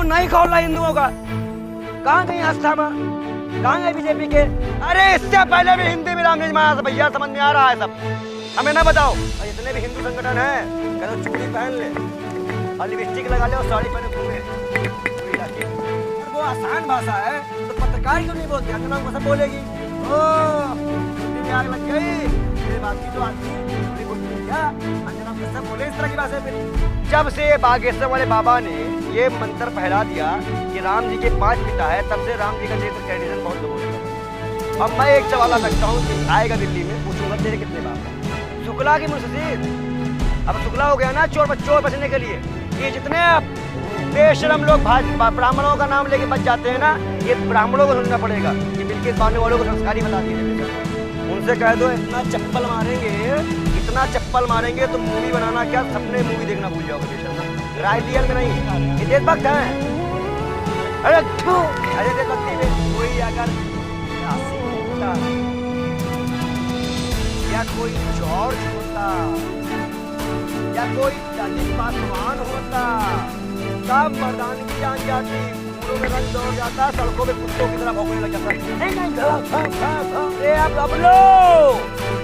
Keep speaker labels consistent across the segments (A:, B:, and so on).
A: खून नहीं खोलना हिंदुओं का। कहाँ गई आस्था माँ, कहाँ गए बीजेपी के? अरे इससे पहले भी हिंदी में रामजी माया था भैया, समझ में आ रहा है सब, हमें ना बताओ। और जितने भी हिंदू संगठन है कहते चूड़ी पहन ले और लिपस्टिक लगा ले और साड़ी पहने घूमे। वो आसान भाषा है तो पत्रकार क्यों नहीं बोलते? अंजना को सब बोलेगी हिंदी में आग लग गई, मेरे बात की तो आती क्या अंजना को सब बोले इस तरह की भाषा। फिर जब से बागेश्वर वाले बाबा ने ये मंत्र फैला दिया कि राम जी के 5 पिता है, तब से राम जी का चरित्र ट्रेडिशन बहुत लोगों ने। अब मैं एक सवाल रखता हूँ कि आएगा दिल्ली में, पूछूंगा तेरे कितने बाप है? शुक्ला की मुंशी, अब शुक्ला हो गया ना चोर बचने के लिए। ये जितने बेशरम लोग ब्राह्मणों का नाम लेके बच जाते हैं ना, ये ब्राह्मणों को समझना पड़ेगा कि बिल्कुल मानने वालों को संस्कारी बता दिए। उनसे कह दो इतना चप्पल मारेंगे तो मूवी बनाना क्या, सपने मूवी देखना भूल जाओगे बेशरम। राइडियल में नहीं, ये देशभक्त है। अरे देशभक्ति में कोई अगर होता या कोई जॉर्ज होता या कोई दलित पासवान होता, सब मर्दानी की जान जाती, फूलों में रंग दौड़ जाता, सड़कों में कुत्तों की तरह भौंकने लग जाता। अब लो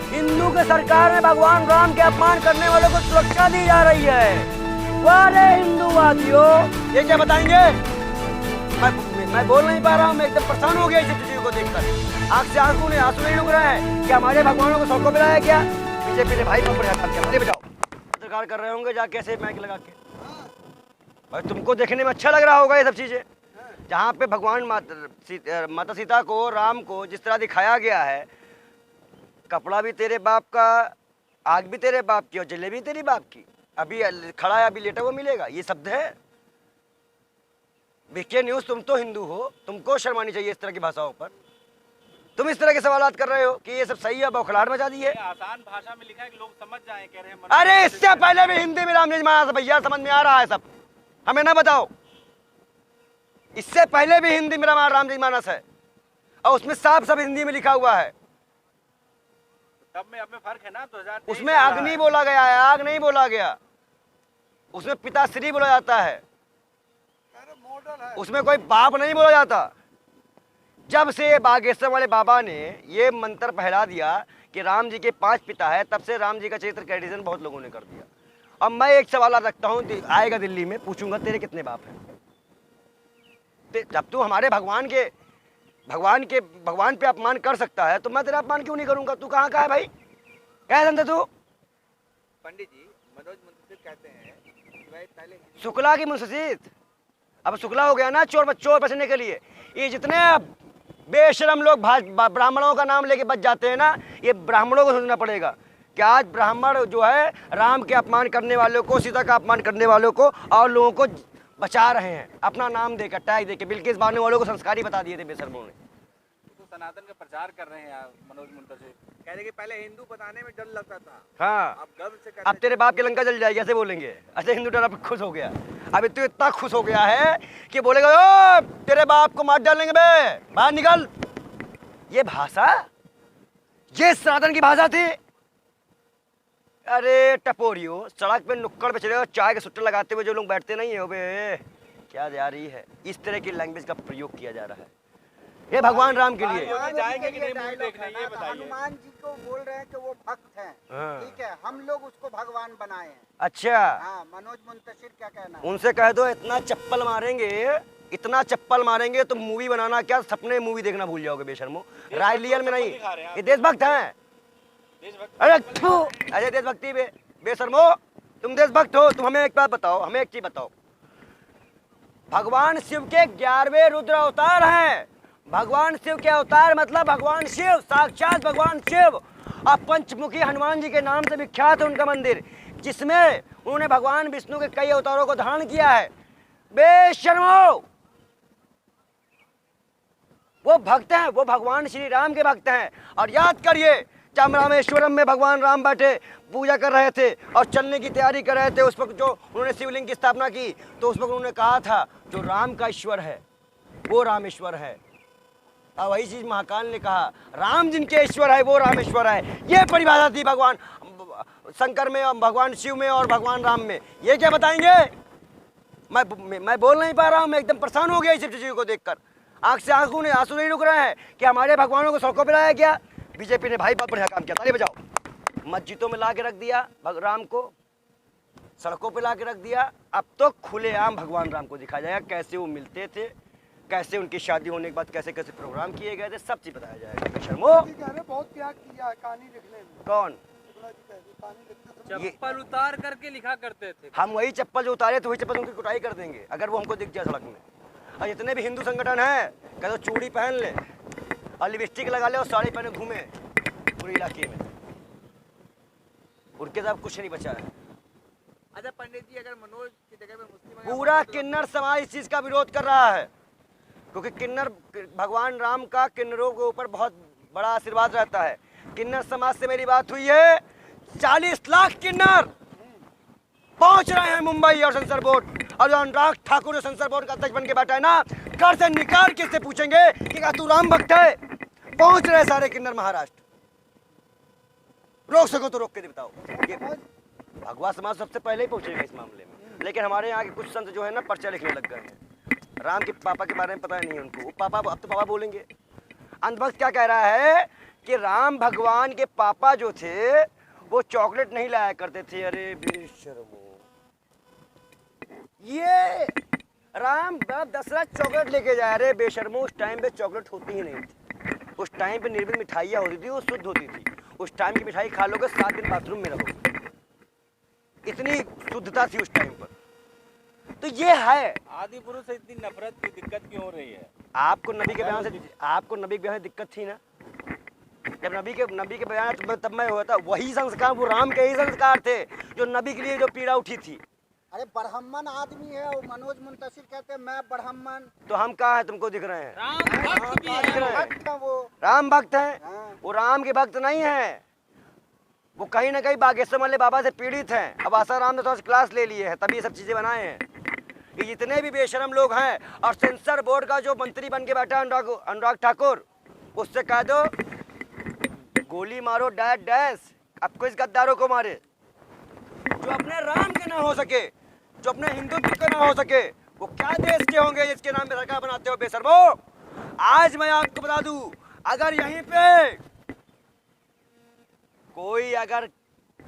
A: हिंदू के सरकार ने भगवान राम के अपमान करने वालों को सुरक्षा दी जा रही है। वारे हिंदूवादियों, ये क्या बताएंगे? मैं बोल नहीं पा रहा हूँ, मैं एकदम परेशान हो गया इस चीज को देखकर। आंख से आंसू नहीं रुक रहे हैं कि हमारे भगवानों को सड़कों पे लाया क्या? बीजेपी ने भाई पर हमारे बचाओ पत्रकार कर रहे होंगे जाके ऐसे माइक लगा के। भाई तुमको देखने में अच्छा लग रहा होगा ये सब चीजें, जहाँ पे भगवान माता सीता को, राम को जिस तरह दिखाया गया है, कपड़ा भी तेरे बाप का, आग भी तेरे बाप की और जलेबी तेरी बाप की। अभी खड़ा है, अभी लेटा हुआ मिलेगा, ये शब्द है। बीके न्यूज, तुम तो हिंदू हो, तुमको शर्मानी चाहिए इस तरह की भाषाओं पर। तुम इस तरह के सवाल कर रहे हो कि ये सब सही है, बौखलाहट मचा दी है। आसान भाषा में लिखा है कि लोग समझ जाएं, कह रहे हैं। अरे इससे पहले भी हिंदी में रामजी माया था भैया, समझ में आ रहा है सब, हमें ना बताओ। इससे पहले भी हिंदी में रामजी मानस है और उसमें साफ हिंदी में लिखा हुआ है।
B: तब में अब में फर्क है ना, 2023
A: उसमें अग्नि बोला गया है, आग नहीं बोला गया। उसमें पिताश्री बोला जाता है, उसमें कोई बाप नहीं बोला जाता। जब से बागेश्वर वाले बाबा ने ये मंत्र फैला दिया कि राम जी के 5 पिता है, तब से राम जी का चरित्र ट्रेडिशन बहुत लोगों ने कर दिया। अब मैं एक सवाल रखता हूँ, आएगा दिल्ली में, पूछूंगा तेरे कितने बाप हैं? जब तू हमारे भगवान पे अपमान कर सकता है तो मैं तेरा अपमान क्यों नहीं करूंगा? तू कहाँ का है भाई? क्या समझे तू?
B: पंडित जी, मनोज मुंशी कहते हैं कि भाई पहले
A: शुक्ला की मुंशीद, अब शुक्ला हो गया ना चोर बचने के लिए। ये जितने बेशरम लोग ब्राह्मणों का नाम लेके बच जाते हैं ना, ये ब्राह्मणों को सोचना पड़ेगा कि आज ब्राह्मण जो है राम के अपमान करने वालों को, सीता का अपमान करने वालों को और लोगों को बचा रहे हैं, अपना नाम देकर, टैग देकर। बिल्किस बानो वालों को संस्कारी बता दिए थे बेशर्मों ने।
B: तो सनातन का प्रचार कर रहे हैं मनोज मुंशी, कह रहे कि पहले हिंदू बताने में डर लगता था।
A: हाँ,
B: अब गर्व से
A: अब तेरे बाप की लंका जल जाएगी ऐसे बोलेंगे। ऐसे हिंदू डर अब खुश हो गया, अभी तो इतना खुश हो गया है कि बोलेगा ओ तेरे बाप को मार डालेंगे बे, बाहर निकल। ये भाषा, ये सनातन की भाषा थी। अरे टपोरियो, सड़क पे नुक्कड़ पे चले और चाय के सुट्टे लगाते हुए जो लोग बैठते नहीं है बे, क्या जा रही है? इस तरह की लैंग्वेज का प्रयोग किया जा रहा है ये भगवान राम के लिए।
B: जाएंगे कि नहीं मूवी देखने, ये बताइए।
C: हनुमान जी को बोल रहे हैं कि वो भक्त हैं, ठीक है, हम लोग उसको भगवान बनाए हैं।
A: अच्छा,
C: हाँ, मनोज मुंतशिर क्या कहना है?
A: उनसे कह दो इतना चप्पल मारेंगे तो मूवी बनाना क्या, सपने मूवी देखना भूल जाओगे बेशर्मो। राइलियल में नहीं, ये देशभक्त हैं। अरे देशभक्ति बेशर्मो, तुम देशभक्त हो। तुम हमें एक बात बताओ, हमें एक चीज बताओ, भगवान शिव के 11वें रुद्र अवतार हैं। भगवान शिव के अवतार मतलब भगवान शिव, साक्षात भगवान शिव। और पंचमुखी हनुमान जी के नाम से विख्यात है उनका मंदिर, जिसमें उन्होंने भगवान विष्णु के कई अवतारों को धारण किया है। बेशर्मो, वो भक्त हैं, वो भगवान श्री राम के भक्त हैं। और याद करिए, जब रामेश्वरम में भगवान राम बैठे पूजा कर रहे थे और चलने की तैयारी कर रहे थे, उस वक्त जो उन्होंने शिवलिंग की स्थापना की, तो उस वक्त उन्होंने कहा था जो राम का ईश्वर है वो रामेश्वर है। और वही चीज महाकाल ने कहा, राम जिनके ईश्वर है वो रामेश्वर है। ये परिभाषा थी भगवान शंकर में, भगवान शिव में और भगवान राम में। ये क्या बताएंगे? मैं बोल नहीं पा रहा हूँ, मैं एकदम परेशान हो गया इस चीज़ों को देखकर। आंख से आंसू नहीं रुक रहे हैं कि हमारे भगवानों को सड़कों पर लाया गया। बीजेपी ने भाई बहुत बढ़िया काम किया, ताली बजाओ। मस्जिदों में ला के रख दिया राम को, सड़कों पे ला के रख दिया। अब तो खुलेआम भगवान राम को दिखाया जाएगा, कैसे वो मिलते थे, कैसे उनकी शादी होने के बाद कैसे कैसे प्रोग्राम किए गए थे, सब चीज बताया जाएगा। बेशर्मो
C: बहुत त्याग किया है कहानी लिखने में।
A: कौन?
B: चप्पल उतार करके लिखा करते थे।
A: हम वही चप्पल जो उतारे थे वही चप्पल उनकी कुटाई कर देंगे अगर वो हमको दिख जाए सड़क में। और जितने भी हिंदू संगठन हैं कहते तो चूड़ी पहन ले और लिपस्टिक लगा ले और साड़ी पहने घूमे पूरे इलाके में, उनके साथ कुछ नहीं बचा है।
B: अच्छा पंडित जी, अगर मनोज की जगह में मुस्लिम
A: पूरा किन्नर समाज इस चीज का विरोध कर रहा है, क्योंकि किन्नर भगवान राम का किन्नरों के ऊपर बहुत बड़ा आशीर्वाद रहता है। किन्नर समाज से मेरी बात हुई है, 40 लाख किन्नर पहुंच रहे हैं मुंबई और सेंसर बोर्ड। और जो अनुराग ठाकुर जो सेंसर बोर्ड का अध्यक्ष बन के बैठा है ना, घर से निकाल के इससे पूछेंगे कि क्या तू राम भक्त है। पहुंच रहे सारे किन्नर महाराष्ट्र, रोक सको तो रोक के बताओ। ये भगवा समाज सबसे पहले ही पहुंचेगा इस मामले में, लेकिन हमारे यहाँ के कुछ संत जो है ना पर्चा लिखने लग गए हैं। राम के पापा के बारे में पता नहीं है उनको, वो पापा अब तो पापा बोलेंगे। अंधभक्त क्या कह रहा है कि राम भगवान के पापा जो थे वो चॉकलेट नहीं लाया करते थे। अरे बेशर्मो, ये राम बाप दशरथ चॉकलेट लेके जाए। अरे बेशर्मो, उस टाइम पे चॉकलेट होती ही नहीं थी, उस टाइम पे निर्मित मिठाइयाँ होती थी, वो शुद्ध होती थी। उस टाइम की मिठाई खा लोगे 7 दिन बाथरूम में रहोगे, इतनी शुद्धता थी उस टाइम पर। तो ये है
B: आदि पुरुष से इतनी नफरत की दिक्कत क्यों हो रही है?
A: आपको नबी के बयान से दिक्कत थी ना, जब नबी के बयान तब मैं हुआ था। वही संस्कार, वो राम के ही संस्कार थे जो नबी के लिए जो पीड़ा उठी थी।
C: अरे ब्राह्मण आदमी है वो, मनोज मुंतशिर कहते हैं मैं ब्राह्मण।
A: तो हम कहाँ है तुमको दिख रहे हैं?
B: राम भक्त भी है।
C: वो
A: राम भक्त है,
C: हाँ।
A: वो राम के भक्त नहीं है, वो कहीं ना कहीं बागेश्वर वाले बाबा से पीड़ित हैं। अब आसाराम ने तो क्लास ले लिए हैं, तभी ये सब चीजें बनाए हैं। ये जितने भी बेशरम लोग हैं, और सेंसर बोर्ड का जो मंत्री बन के बैठा अनुराग ठाकुर, उससे कह दो गोली मारो डैश डैश, अब किस गद्दारों को मारे जो अपने राम के ना हो सके, जो अपने हिंदुत्व के ना हो सके। वो क्या देश के होंगे जिसके नाम पे सरकार बनाते हो बेशर्मो। आज मैं आपको बता दूं, अगर यहीं पे कोई अगर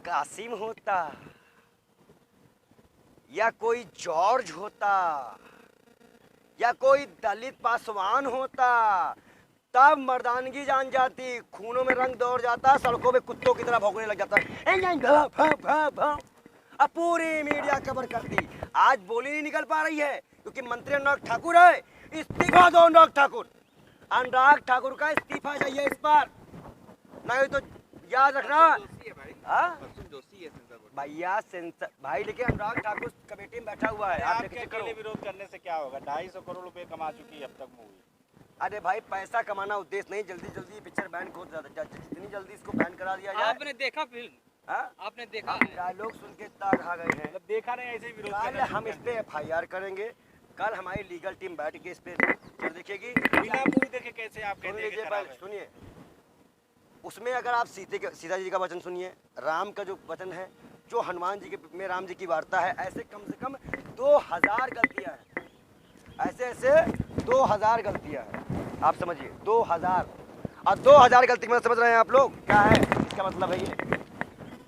A: कासिम होता या कोई जॉर्ज होता या कोई दलित पासवान होता, तब मर्दानगी जान जाती, खूनों में रंग दौड़ जाता, सड़कों में कुत्तों की तरह भौंकने लग जाता। अब पूरी मीडिया कवर करती। आज बोली नहीं निकल पा रही है क्योंकि मंत्री अनुराग ठाकुर है। इस्तीफा दो अनुराग ठाकुर का इस्तीफा चाहिए इस बार, नहीं तो याद रखना भैया सेंसर भाई। लेकिन अनुराग ठाकुर कमेटी में बैठा हुआ है। आप
B: अकेले विरोध करने से क्या होगा? 250 करोड़ रुपए कमा चुकी है अब तक मूवी।
A: अरे भाई पैसा कमाना उद्देश्य नहीं, जल्दी ये पिक्चर बैन हो जाता, जितनी जल्दी इसको बैन करा दिया जाए।
B: आपने देखा फिल्म? आपने देखा?
A: डायलॉग सुन के तार खा गए हैं।
B: देखा नहीं, ऐसे ही विरोध
A: कल हम इस पे FIR करेंगे। कल हमारी लीगल टीम बैठ के इस पे देखेगी।
B: बिना मूवी देखे कैसे आप कहते?
A: सुनिए, उसमें अगर आप सीता जी का वचन सुनिए, राम का जो वचन है, जो हनुमान जी के में राम जी की वार्ता है, ऐसे कम से कम 2000 गलतियां हैं, ऐसे 2000 गलतियां हैं। आप समझिए 2000, और 2000 गलती में समझ रहे हैं आप लोग क्या है इसका मतलब है? ये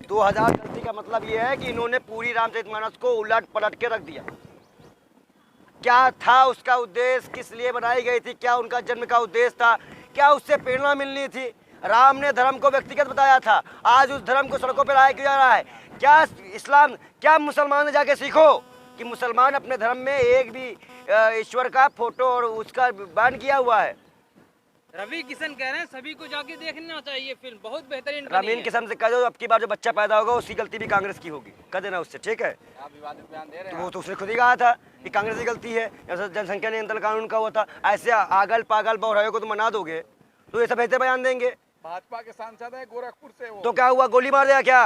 A: 2000 गलती का मतलब ये है कि इन्होंने पूरी रामचरितमानस को उलट पलट के रख दिया। क्या था उसका उद्देश्य, किस लिए बनाई गई थी, क्या उनका जन्म का उद्देश्य था, क्या उससे प्रेरणा मिलनी थी? राम ने धर्म को व्यक्तिगत बताया था, आज उस धर्म को सड़कों पर लाया जा रहा है। क्या इस्लाम, क्या मुसलमान ने जाके सीखो कि मुसलमान अपने धर्म में एक भी ईश्वर का फोटो और उसका बैन किया हुआ है।
B: रवि किशन कह रहे हैं सभी को जाके देखना चाहिए फिल्म, बहुत बेहतरीन।
A: रवीन किशन से कह दो अब की बार जो बच्चा पैदा होगा उसकी गलती भी कांग्रेस की होगी, कह देना उससे, ठीक है?
B: आप विवादित बयान दे रहे हैं।
A: तो वो तो उसने खुद ही कहा था कि कांग्रेस की गलती है, जैसे जनसंख्या नियंत्रण कानून का हुआ था। ऐसे आगल पागल बौराइयों को तो मना दोगे तो ये सब बेहतर बयान देंगे।
B: भाजपा के सांसद है गोरखपुर से वो।
A: तो क्या हुआ, गोली मार दिया क्या?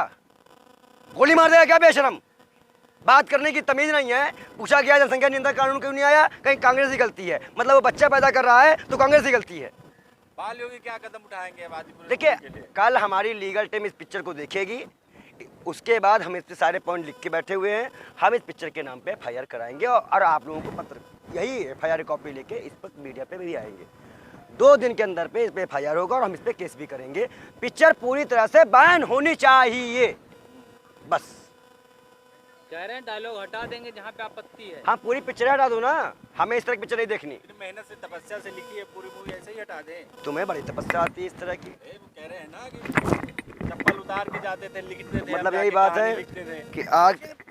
A: गोली मार दिया क्या? बेशरम, बात करने की तमीज नहीं है। पूछा गया जनसंख्या नियंत्रण कानून क्यों नहीं आया, कहीं कांग्रेस की गलती है, मतलब वो बच्चा पैदा कर रहा है तो कांग्रेस की गलती है।
B: बाल योगी क्या कदम उठाएंगे?
A: देखिए कल हमारी लीगल टीम इस पिक्चर को देखेगी, उसके बाद हम इस पे सारे पॉइंट लिख के बैठे हुए हैं। हम इस पिक्चर के नाम पे FIR कराएंगे और आप लोगों को पत्र यही FIR कॉपी लेके इस पर मीडिया पे भी आएंगे। 2 दिन के अंदर पे इस पे FIR होगा और हम इस पे केस भी करेंगे। पिक्चर पूरी तरह से बैन होनी चाहिए, बस।
B: कह रहे हैं डायलॉग हटा देंगे जहाँ पे आपत्ति है।
A: हाँ, पूरी पिक्चर हटा दो ना, हमें इस तरह की पिक्चर नहीं देखनी।
B: इतनी मेहनत से तपस्या से लिखी है पूरी मूवी, ऐसे ही हटा दें?
A: तुम्हें बड़ी तपस्या आती है इस तरह की।
B: वो कह रहे हैं ना कि चप्पल उतार के जाते थे, लिखते थे,
A: मतलब यही बात है कि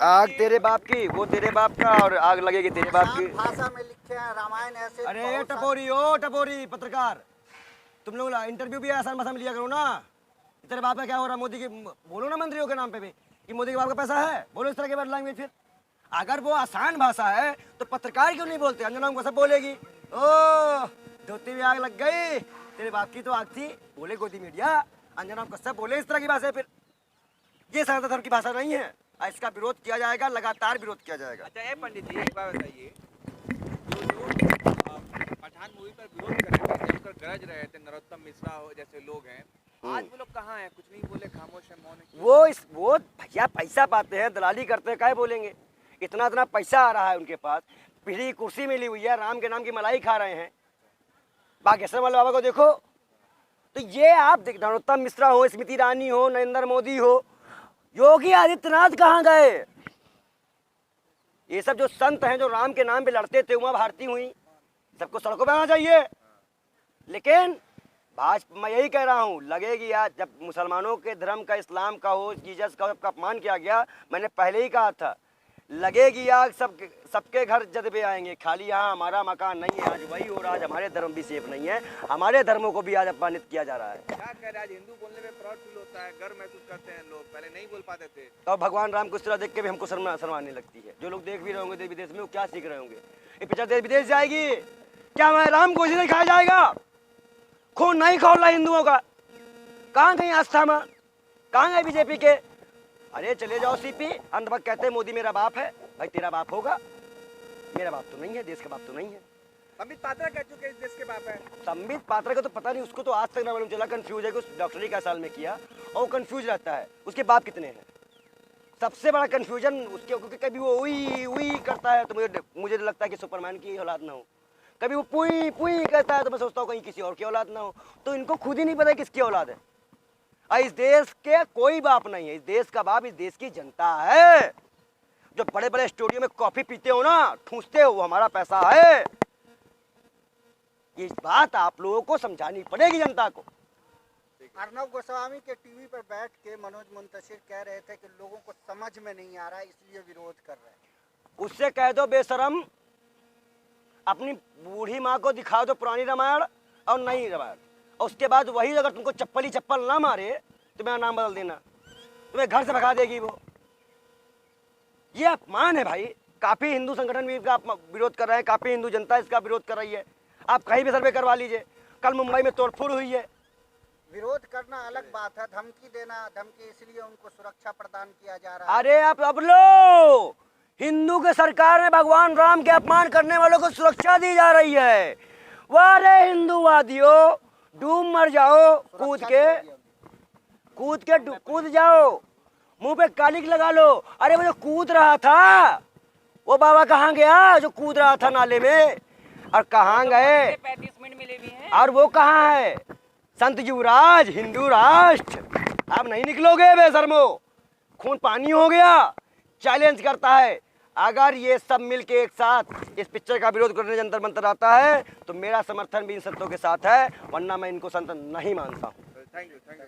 A: आग तेरे बाप की, वो तेरे बाप का, और आग लगेगी तेरे बाप की।
C: भाषा में लिखे हैं रामायण ऐसे।
A: अरे टपोरी, ओ टपोरी पत्रकार, तुम लोग इंटरव्यू भी आसान भाषा में लिया करो ना। तेरे बाप का क्या हो रहा है? मोदी की बोलो ना, मंत्रियों के नाम पे भी कि मोदी के बाप का पैसा है, बोलो इस तरह के वर्ड लैंग्वेज। फिर अगर वो आसान भाषा है तो पत्रकार क्यों नहीं बोलते? अंजना को सब बोलेगी, ओ धोती में आग लग गई, तेरे बाप की तो आग थी, बोले गोदी मीडिया। अंजना को सब बोले इस तरह की भाषा। फिर ये सनातन धर्म की भाषा नहीं है, इसका विरोध किया जाएगा, लगातार विरोध किया जाएगा।
B: अच्छा ये पंडित जी एक बात बताइए, जो पठान मूवी पर विरोध कर रहे थे, जमकर गरज रहे थे, नरोत्तम मिश्रा हो जैसे लोग हैं, आज वो लोग कहाँ हैं? कुछ नहीं बोले, खामोश है, मौन है।
A: वो भैया पैसा पाते हैं, दलाली करते हैं, क्या बोलेंगे? इतना पैसा आ रहा है उनके पास, पीढ़ी कुर्सी मिली हुई है, राम के नाम की मलाई खा रहे हैं। बागेश्वर वाले बाबा को देखो, तो ये आप देख, नरोत्तम मिश्रा हो, स्मृति ईरानी हो, नरेंद्र मोदी हो, योगी आदित्यनाथ कहाँ गए? ये सब जो संत हैं जो राम के नाम पे लड़ते थे, उमा भारती हुई, सबको सड़कों पे आना चाहिए। लेकिन भाजपा, मैं यही कह रहा हूँ, लगेगी आज जब मुसलमानों के धर्म का, इस्लाम का हो, जीसस का अपमान किया गया, मैंने पहले ही कहा था, लगेगी आग, सबके घर जज्बे आएंगे। खाली यहाँ हमारा मकान नहीं है, आज वही हो रहा है। हमारे धर्म भी सेफ नहीं है, हमारे धर्मों को भी आज अपमानित किया जा रहा है।
B: क्या कह रहे हैं, आज हिंदू बोलने में प्राउड फील होता है, गर्व महसूस करते हैं लोग, पहले नहीं बोल पाते थे।
A: और भगवान राम को इस तरह देख के भी हमको शर्माने लगती है। जो लोग देख भी रहे होंगे देश विदेश में, वो क्या सीख रहे होंगे? ये पिक्चर देश विदेश जाएगी क्या? हमारे राम को इसी दिखाया जाएगा? खून नहीं खोलना हिंदुओं का। कहाँ गई आस्था में? कहाँ गए बीजेपी के? अरे चले जाओ सीपी। अंत वक्त कहते हैं मोदी मेरा बाप है। भाई तेरा बाप होगा, मेरा बाप तो नहीं है, देश का बाप तो नहीं है।
B: संबित पात्रा कह चुके इस देश के बाप है।
A: संबित पात्रा का तो पता नहीं, उसको तो आज तक ना मालूम चला। कंफ्यूज है कि उस डॉक्टरी का साल में किया और वो कंफ्यूज रहता है। उसके बाप कितने हैं? सबसे बड़ा कंफ्यूजन उसके, क्योंकि कभी वो उई करता है तो मुझे लगता है कि सुपरमैन की औलाद ना हो, कभी वो पुई पुई कहता है तो मैं सोचता हूँ कहीं किसी और की औलाद ना हो। तो इनको खुद ही नहीं पता किसकी औलाद है। इस देश के कोई बाप नहीं है, इस देश का बाप इस देश की जनता है। जो बड़े बड़े स्टूडियो में कॉफी पीते हो ना, ठूसते हो, वो हमारा पैसा है। ये बात आप लोगों को समझानी पड़ेगी जनता को।
C: अर्नब गोस्वामी के टीवी पर बैठ के मनोज मुंतशिर कह रहे थे कि लोगों को समझ में नहीं आ रहा है, इसलिए विरोध कर रहे हैं।
A: उससे कह दो बेशरम, अपनी बूढ़ी माँ को दिखा दो पुरानी रामायण और नई रामायण, और उसके बाद वही अगर तुमको चप्पल ना मारे तो मेरा नाम बदल देना, तुम्हें घर से भगा देगी वो। ये अपमान है भाई। काफी हिंदू संगठन भी इसका विरोध कर रहे हैं, काफी हिंदू जनता इसका विरोध कर रही है। आप कहीं भी सर्वे करवा लीजिए। कल मुंबई में तोड़फोड़ हुई है।
C: विरोध करना अलग बात है, धमकी देना, धमकी इसलिए उनको सुरक्षा प्रदान किया जा रहा है।
A: अरे आप अब लो, हिंदू के सरकार ने भगवान राम के अपमान करने वालों को सुरक्षा दी जा रही है। वारे हिंदूवादियों, डूब मर जाओ, कूद जाओ, मुंह पे कालिक लगा लो। अरे वो जो कूद रहा था, वो बाबा कहाँ गया जो कूद रहा था नाले में? और कहाँ गए?
B: 35 मिनट मिले भी हैं।
A: और वो कहाँ है? संत युवराज, हिंदू राष्ट्र, आप नहीं निकलोगे बेशर्मो। खून पानी हो गया। चैलेंज करता है, अगर ये सब मिलके एक साथ इस पिक्चर का विरोध करने जंतर मंतर आता है तो मेरा समर्थन भी इन संतों के साथ है, वरना मैं इनको संत नहीं मानता हूँ।
B: Thank you.